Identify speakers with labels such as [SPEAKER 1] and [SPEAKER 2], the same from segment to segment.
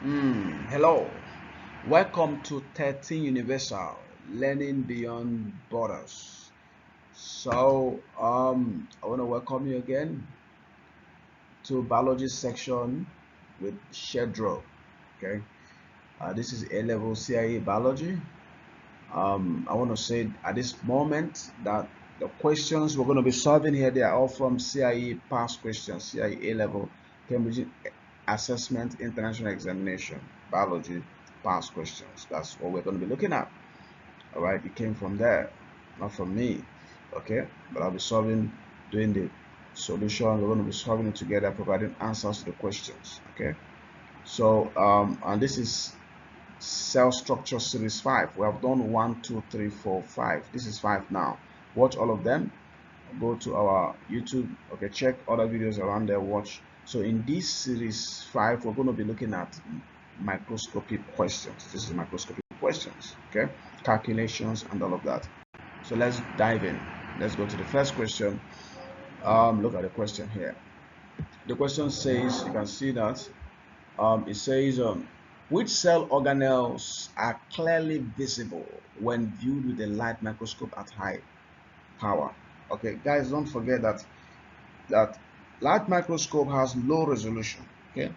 [SPEAKER 1] Hello, welcome to 13 Universal Learning Beyond Borders. I want to welcome you again to biology section with Shedro. Okay, this is A level CIE biology. I want to say at this moment that the questions we're going to be solving here, they are all from CIE past questions, CIE A level Cambridge Assessment International Examination biology past questions. That's what we're going to be looking at. All right, it came from there, not from me. Okay, but I'll be doing the solution. We're going to be solving it together, providing answers to the questions. Okay, and this is cell structure series 5. We have done 1, 2, 3, 4, 5. This is 5 now. Watch all of them. Go to our YouTube. Okay, check other videos around there. Watch. So in this series 5, we're going to be looking at microscopic questions. This is microscopic questions. Okay, calculations and all of that. So let's dive in. Let's go to the first question. Look at the question here. The question says, you can see that it says, which cell organelles are clearly visible when viewed with a light microscope at high power? Okay, guys, don't forget that light microscope has low resolution. Okay,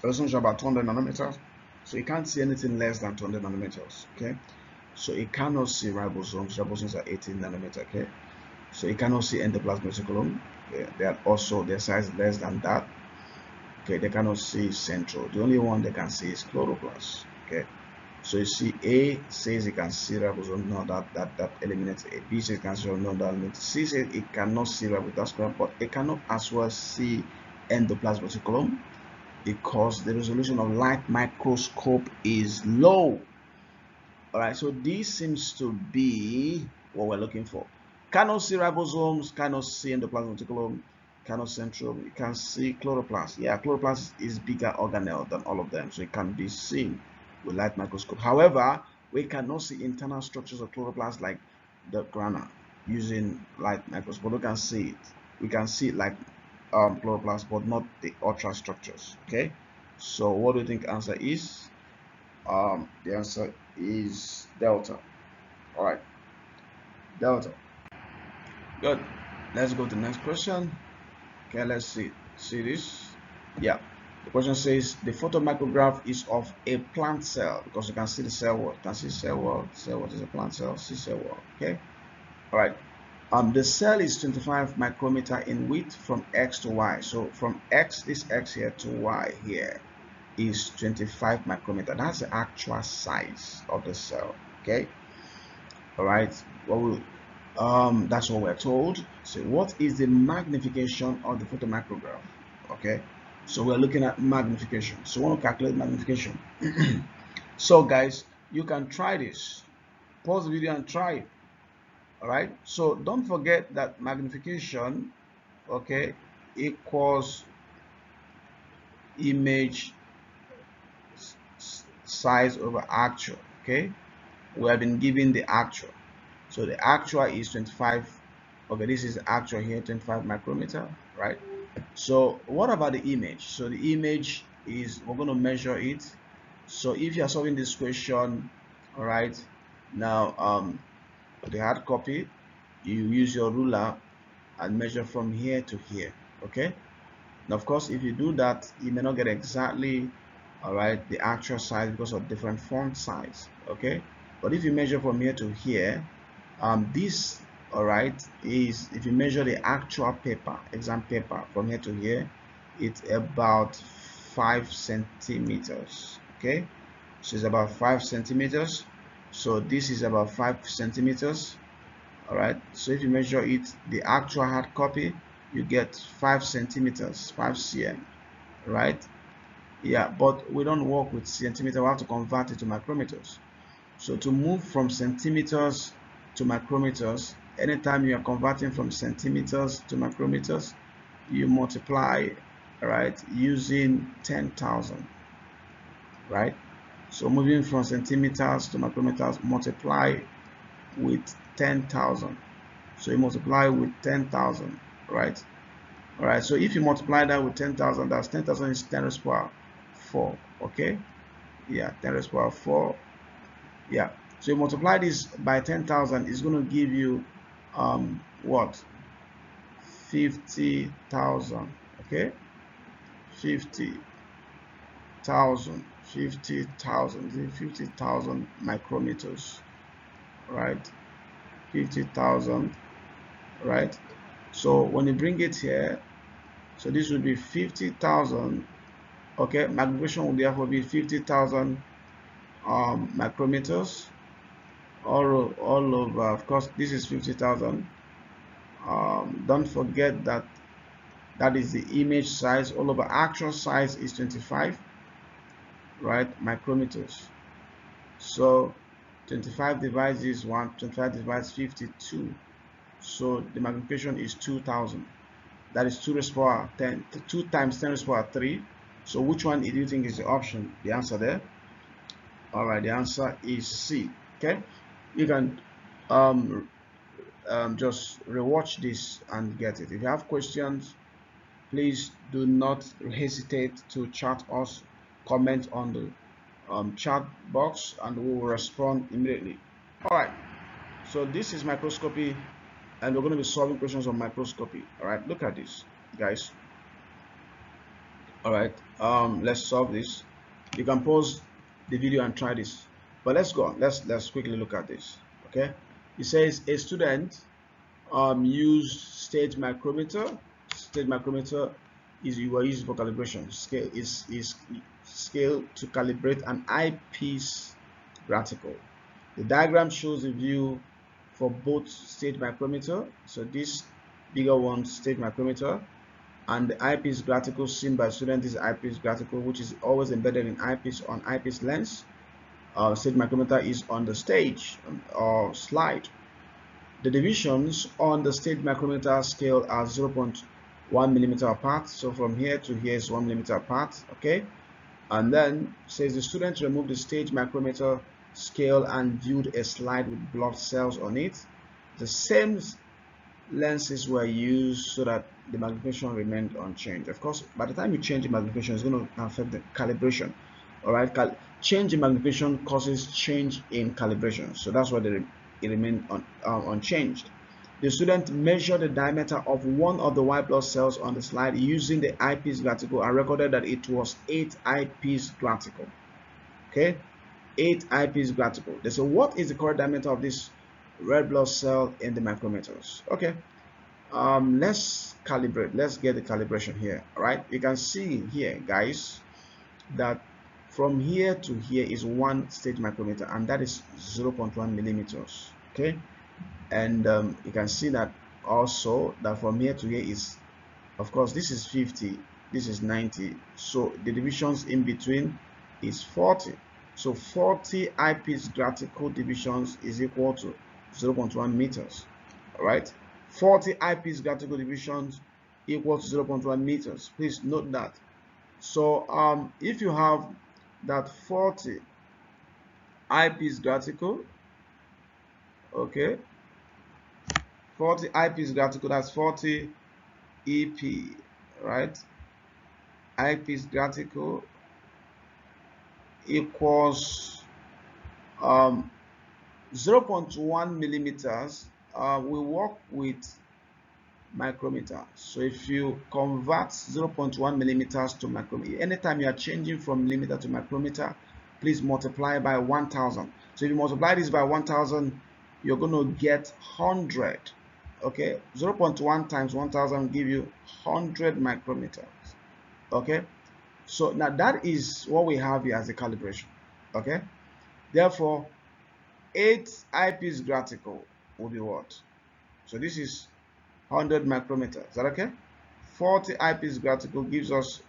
[SPEAKER 1] resolution about 200 nanometers, so you can't see anything less than 200 nanometers. Okay, so it cannot see ribosomes. Ribosomes are 18 nanometer. Okay, so it cannot see endoplasmic reticulum. Okay, they are also their size less than that. Okay, they cannot see central. The only one they can see is chloroplast. Okay, so you see A says it can see ribosome. No, that eliminates A. B says it can see, no, that eliminates C. Says it cannot see ribosome. That's correct, but it cannot as well see endoplasmic reticulum because the resolution of light microscope is low. All right, so this seems to be what we're looking for. Cannot see ribosomes, cannot see endoplasmic reticulum, cannot centrome. You can see chloroplast. Yeah, chloroplast is bigger organelle than all of them, so it can be seen with light microscope. However, we cannot see internal structures of chloroplast like the grana using light microscope. We can see it. We can see it like chloroplast, but not the ultra structures. Okay. So what do you think answer is? The answer is delta. All right, delta. Good. Let's go to the next question. Okay, let's see this. Yeah, the question says the photomicrograph is of a plant cell because you can see the cell wall. You can see cell wall. Cell wall is a plant cell. See cell wall. Okay. All right. The cell is 25 micrometer in width from X to Y. So from X, this X here to Y here is 25 micrometer. That's the actual size of the cell. Okay. All right. That's what we're told. So what is the magnification of the photomicrograph? Okay. So we're looking at magnification. So we want to calculate magnification. So guys, you can try this. Pause the video and try it. All right. So don't forget that magnification, okay, equals image size over actual. Okay. We have been given the actual. So the actual is 25. Okay, this is the actual here, 25 micrometer, right? So what about the image? So the image is, we're going to measure it. So if you are solving this question, all right, now the hard copy, you use your ruler and measure from here to here. Okay, now of course if you do that, you may not get exactly, all right, the actual size because of different font size. Okay, but if you measure from here to here, this, all right, is, if you measure the actual paper, exam paper, from here to here, it's about 5 centimeters. Okay, so it's about 5 centimeters. So this is about 5 centimeters. All right, so if you measure it, the actual hard copy, you get 5 centimeters, 5 cm, right? Yeah, but we don't work with centimeter. We have to convert it to micrometers. So to move from centimeters to micrometers, anytime you are converting from centimeters to micrometers, you multiply, right, using 10,000, right? So moving from centimeters to micrometers, multiply with 10,000. So you multiply with 10,000, right? All right, so if you multiply that with 10,000, that's 10,000 is 10 raised to the power 4, okay? Yeah, 10 raised to power 4. Yeah, so you multiply this by 10,000, it's going to give you what, 50,000. Okay, 50,000, 50,000 micrometers, right? 50,000, right? So when you bring it here, so this would be 50,000. Okay, magnification will therefore be 50,000 micrometers all over. Of course, this is 50,000. Don't forget that that is the image size. All over actual size is 25, right? Micrometers. So 25 divides this one, 25 divides 52. So the magnification is 2000. That is 2 raised to power 10, 2 times 10 raised to power 3. So which one do you think is the option? The answer there? All right, the answer is C. Okay, you can just rewatch this and get it. If you have questions, please do not hesitate to chat us, comment on the chat box, and we will respond immediately. All right, so this is microscopy, and we're going to be solving questions on microscopy. All right, look at this, guys. All right, let's solve this. You can pause the video and try this, but let's go on. Let's quickly look at this. Okay, it says a student used stage micrometer. Stage micrometer is you are used for calibration. Scale is scale to calibrate an eyepiece reticle. The diagram shows a view for both stage micrometer. So this bigger one, stage micrometer, and the eyepiece graticle seen by student is eyepiece graticle, which is always embedded in eyepiece on eyepiece lens. Stage micrometer is on the stage or slide. The divisions on the stage micrometer scale are 0.1 millimeter apart. So from here to here is 1 millimeter apart. Okay, and then says the student removed the stage micrometer scale and viewed a slide with blood cells on it. The same lenses were used so that the magnification remained unchanged. Of course, by the time you change the magnification, it's going to affect the calibration. All right, change in magnification causes change in calibration, so that's why it remained unchanged. The student measured the diameter of one of the white blood cells on the slide using the eyepiece graticle and recorded that it was 8 eyepiece graticle. Okay, 8 eyepiece graticle. They say, what is the correct diameter of this red blood cell in the micrometers? Okay, let's calibrate. Let's get the calibration here. All right, you can see here, guys, that from here to here is 1 stage micrometer, and that is 0.1 millimeters. Okay, and you can see that also that from here to here is, of course, this is 50, this is 90, so the divisions in between is 40. So 40 eyepiece graticle divisions is equal to 0.1 meters. All right, 40 eyepiece graticle divisions equal to 0.1 meters. Please note that. So if you have that 40 eyepiece graticle, okay, 40 eyepiece graticle, that's 40 EP, right? Eyepiece graticle equals 0.1 millimeters. We work with micrometer. So if you convert 0.1 millimeters to micrometer, anytime you are changing from millimeter to micrometer, please multiply by 1000. So if you multiply this by 1000, you're going to get 100. Okay, 0.1 times 1000 give you 100 micrometers. Okay, so now that is what we have here as a calibration. Okay, therefore 8 eyepiece graticle will be what? So this is 100 micrometer. Is that okay? 40 eyepiece graticle gives us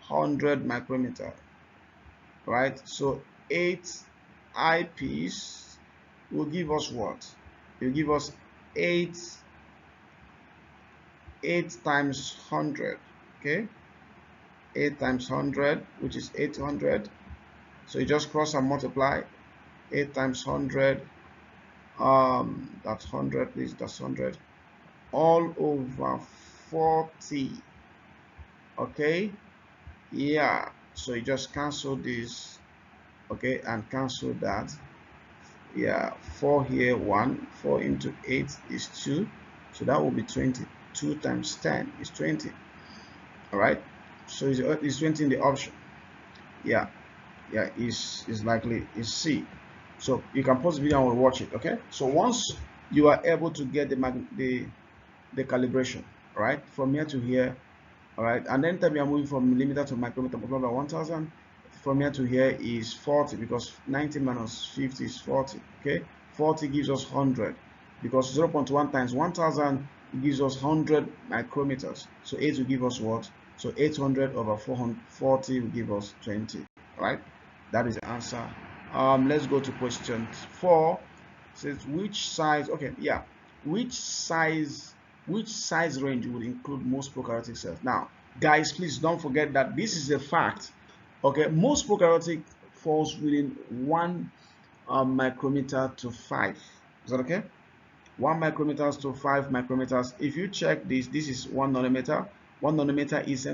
[SPEAKER 1] 100 micrometer, right? So 8 eyepiece will give us what? It will give us 8 times 100. Okay, 8 times 100, which is 800. So you just cross and multiply. 8 times 100, that's 100, please, that's 100, all over 40. Okay, yeah, so you just cancel this okay, and cancel that. Yeah, 4 here, 1, 4 into 8 is 2, so that will be 20. 2 times 10 is 20. All right, so is 20 in the option? Yeah, yeah, is likely is C. So you can pause the video and watch it. Okay, so once you are able to get the calibration, right, from here to here, all right, and then time you are moving from millimeter to micrometer multiplied by 1000, from here to here is 40, because 90 minus 50 is 40. Okay, 40 gives us 100, because 0.1 times 1000 gives us 100 micrometers. So 8 will give us what? So 800 over 440 will give us 20. All right, that is the answer. Let's go to question 4. It says which size, okay, yeah, which size range would include most prokaryotic cells? Now, guys, please don't forget that this is a fact. Okay, most prokaryotic falls within 1 micrometer to 5. Is that okay? 1 micrometers to 5 micrometers. If you check this, this is 1 nanometer. 1 nanometer is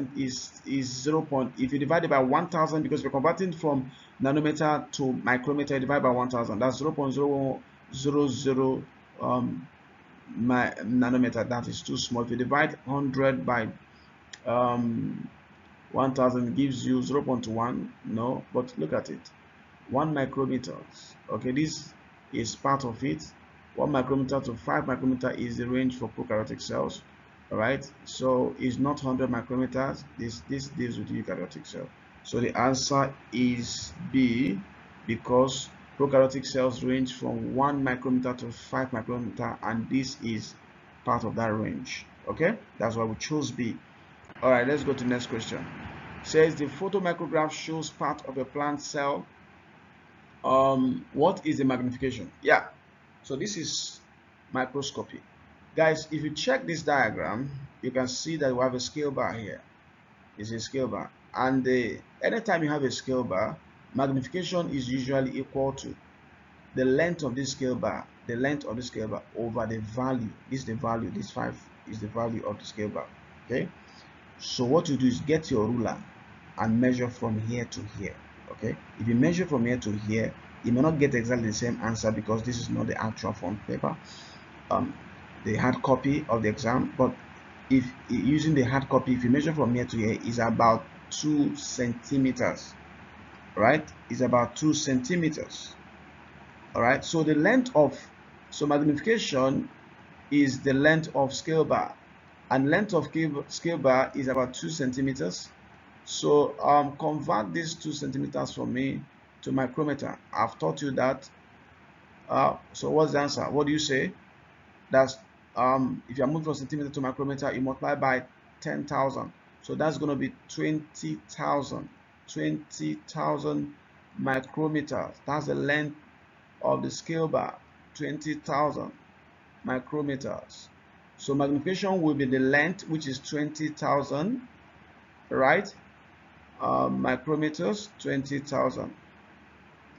[SPEAKER 1] 0. If you divide it by 1000, because we're converting from nanometer to micrometer, divide by 1000. That's 0.000 nanometer. That is too small. If you divide 100 by 1000, gives you 0.1. No, but look at it. 1 micrometers. Okay, this is part of it. 1 micrometer to 5 micrometer is the range for prokaryotic cells. All right, so it's not 100 micrometers. This deals with eukaryotic cell. So the answer is B, because prokaryotic cells range from 1 micrometer to 5 micrometer, and this is part of that range. Okay, that's why we chose B. All right, let's go to the next question. It says the photomicrograph shows part of a plant cell. What is the magnification? Yeah, so this is microscopy. Guys, if you check this diagram, you can see that we have a scale bar here. It's a scale bar, and anytime you have a scale bar, magnification is usually equal to the length of this scale bar, over the value. This is the value. This 5 is the value of the scale bar. Okay, so what you do is get your ruler and measure from here to here. Okay, if you measure from here to here, you may not get exactly the same answer, because this is not the actual front paper, the hard copy of the exam. But if using the hard copy, if you measure from here to here, is about 2 centimeters, right? Is about 2 centimeters. All right, so the length of, so magnification is the length of scale bar, and length of scale bar is about 2 centimeters. So convert these 2 centimeters for me to micrometer. I've taught you that. So what's the answer? What do you say? That's if you're moving from centimeter to micrometer, you multiply by 10,000. So that's going to be 20,000. 20,000 micrometers. That's the length of the scale bar. 20,000 micrometers. So magnification will be the length, which is 20,000, right? Micrometers, 20,000.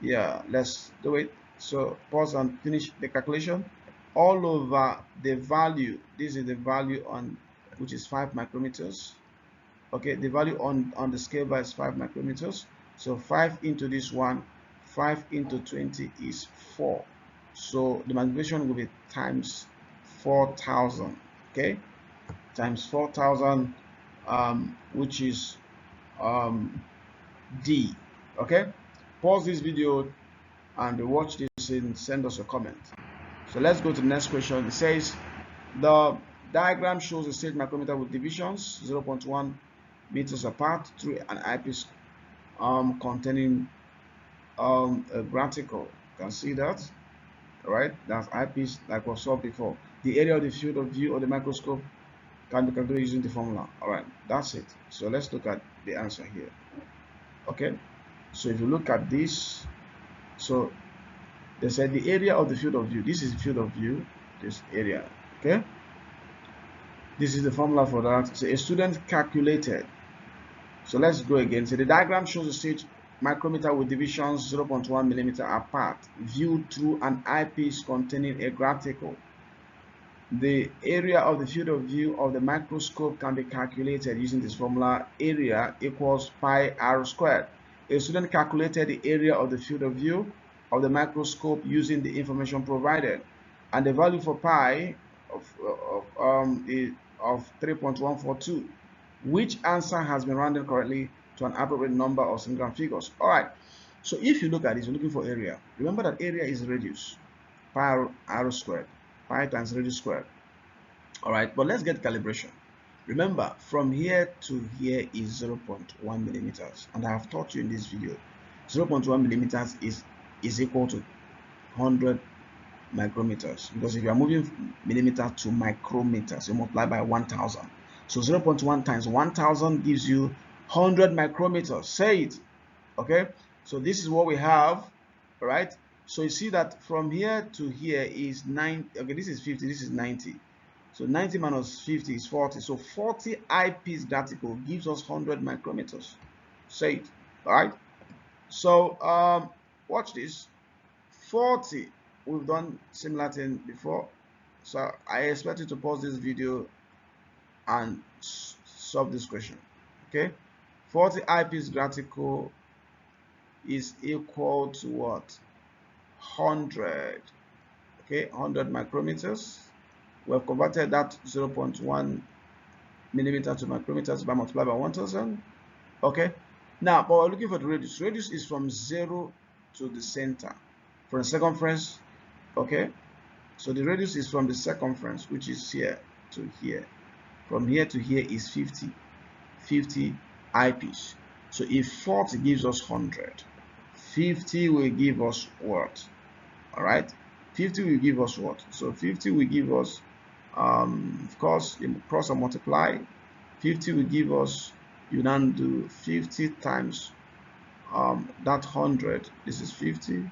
[SPEAKER 1] Yeah, let's do it. So pause and finish the calculation. All over the value, this is the value on, which is 5 micrometers. Okay, the value on the scale bar is 5 micrometers. So 5 into this one, 5 into 20 is 4. So the magnification will be times 4,000. Okay, times 4,000, which is D. Okay, pause this video and watch this and send us a comment. So let's go to the next question. It says the diagram shows a stage micrometer with divisions 0.1 meters apart through an eyepiece containing a graticle. You can see that, right? That's eyepiece, like we saw before. The area of the field of view of the microscope can be calculated using the formula. All right, that's it. So let's look at the answer here. Okay, so if you look at this, so they said the area of the field of view. This is the field of view, this area. Okay, this is the formula for that. So a student calculated. So let's go again. So the diagram shows a stage micrometer with divisions 0.1 millimeter apart, viewed through an eyepiece containing a graticle. The area of the field of view of the microscope can be calculated using this formula. Area equals pi r squared. A student calculated the area of the field of view of the microscope using the information provided, and the value for pi of 3.142. Which answer has been rounded correctly to an appropriate number of significant figures? All right. So if you look at this, you're looking for area. Remember that area is radius, pi r squared, pi times radius squared. All right, but let's get calibration. Remember, from here to here is 0.1 millimeters, and I have taught you in this video 0.1 millimeters is equal to 100 micrometers, because if you are moving millimeter to micrometers, you multiply by 1000. So 0.1 times 1000 gives you 100 micrometers. Say it. Okay, so this is what we have. All right, so you see that from here to here is 9. Okay, this is 50, this is 90. So 90 minus 50 is 40. So 40 eyepiece graticle gives us 100 micrometers. Say it. All right. So watch this. 40. We've done similar thing before. So I expect you to pause this video and solve this question. Okay. 40 eyepiece graticle is equal to what? 100. Okay, 100 micrometers. We have converted that 0.1 millimeter to micrometers by multiplied by 1000. Okay, now but we're looking for the radius. Radius is from 0 to the center, from the circumference. Okay, so the radius is from the circumference, which is here to here. From here to here is 50 eyepiece. So if 40 gives us 100, 50 will give us what? All right, 50 will give us what? So 50 will give us, of course, you cross and multiply. 50 will give us, you then do 50 times that 100. This is 50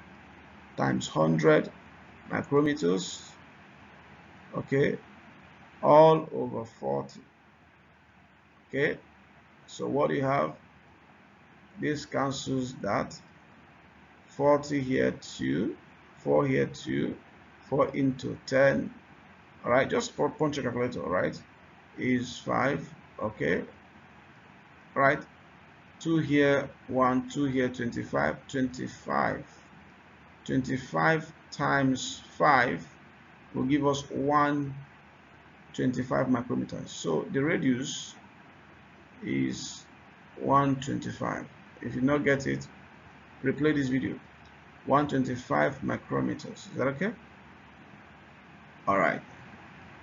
[SPEAKER 1] times 100 micrometers. Okay, all over 40. Okay, so what do you have? This cancels that. 40 here, 2, 4 here, 2, 4 into 10. All right, just punch your calculator. All right, is 5. Okay, all right, 2 here, 1, 2 here, 25. 25 times 5 will give us 125 micrometers. So the radius is 125. If you not get it, replay this video. 125 micrometers. Is that okay? All right,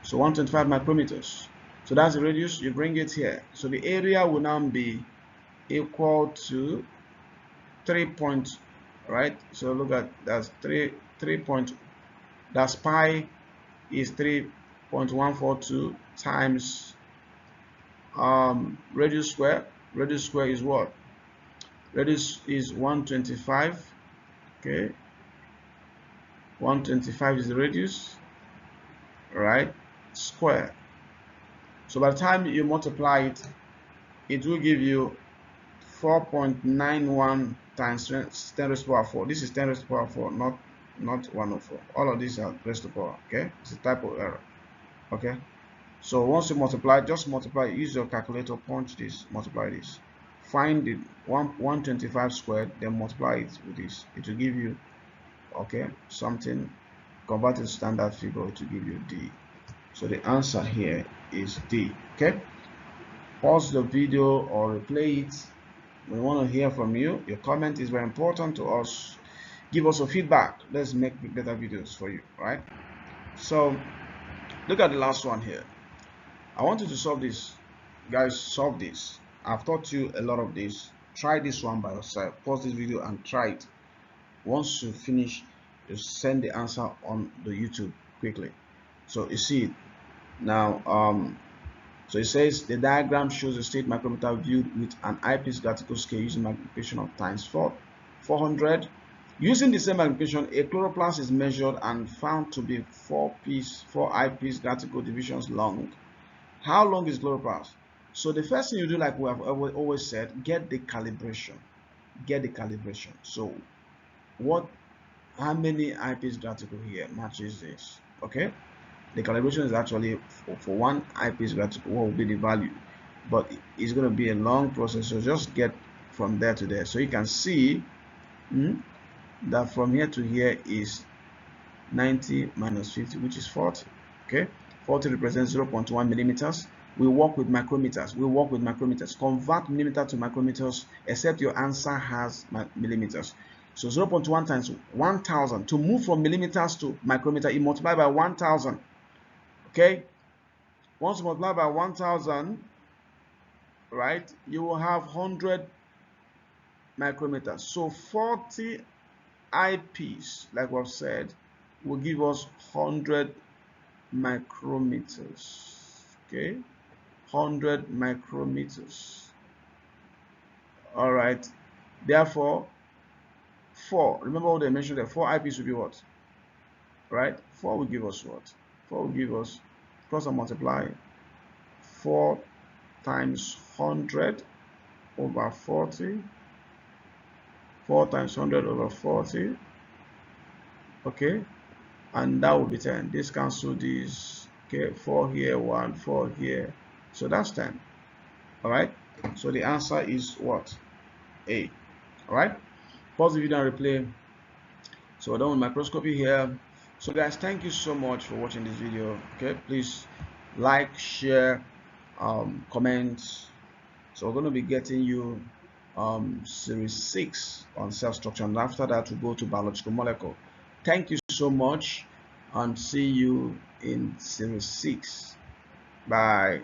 [SPEAKER 1] so 125 micrometers. So that's the radius. You bring it here, so the area will now be equal to 3 point, right? So look at, that's 3 point, that's pi is 3.142 times radius square. Radius square is what? Radius is 125. Okay, 125 is the radius, right? Square. So by the time you multiply it, it will give you 4.91 times 10 raised to the power 4. This is 10 raised to the power 4, not 104. All of these are raised to the power. Okay, it's a type of error. Okay, so once you multiply, just multiply. Use your calculator, punch this, multiply this, find the 125 squared, then multiply it with this. It will give you, okay, something. Convert it to standard figure to give you D. So the answer here is D. Okay, pause the video or replay it. We want to hear from you. Your comment is very important to us. Give us a feedback. Let's make better videos for you. Right, so look at the last one here. I want you to solve this, guys. Solve this. I've taught you a lot of this. Try this one by yourself. Pause this video and try it. Once you finish, you send the answer on the YouTube quickly. So you see it now. So it says the diagram shows a state micrometer viewed with an eyepiece graticle scale using magnification of times 400. Using the same magnification, a chloroplast is measured and found to be 4 eyepiece graticle divisions long. How long is chloroplast? So the first thing you do, like we have always said, get the calibration. Get the calibration. So how many eyepiece graticle here matches this? Okay, the calibration is actually for 1 eyepiece graticle. What will be the value? But it's going to be a long process, so just get from there to there. So you can see that from here to here is 90 minus 50, which is 40. Okay, 40 represents 0.1 millimeters. We work with micrometers. Convert millimeter to micrometers, except your answer has millimeters. So 0.1 times 1000. To move from millimeters to micrometer, you multiply by 1000. Okay, once you multiply by 1000, right, you will have 100 micrometers. So 40 eyepiece, like we've said, will give us 100 micrometers. Okay, 100 micrometers. All right, therefore 4, remember what they mentioned there, 4 eyepiece will be what, right? 4 will give us what? 4 will give us, cross and multiply, 4 times 100 over 40, 4 times 100 over 40, okay, and that will be 10. This cancel this, okay, 4 here, 1, 4 here, so that's 10. All right, so the answer is what? A. All right, pause the video and replay. So we're done with microscopy here. So guys, thank you so much for watching this video. Okay, please like, share, comment. So we're going to be getting you series 6 on cell structure, and after that we'll go to biological molecule. Thank you so much, and see you in series 6. Bye.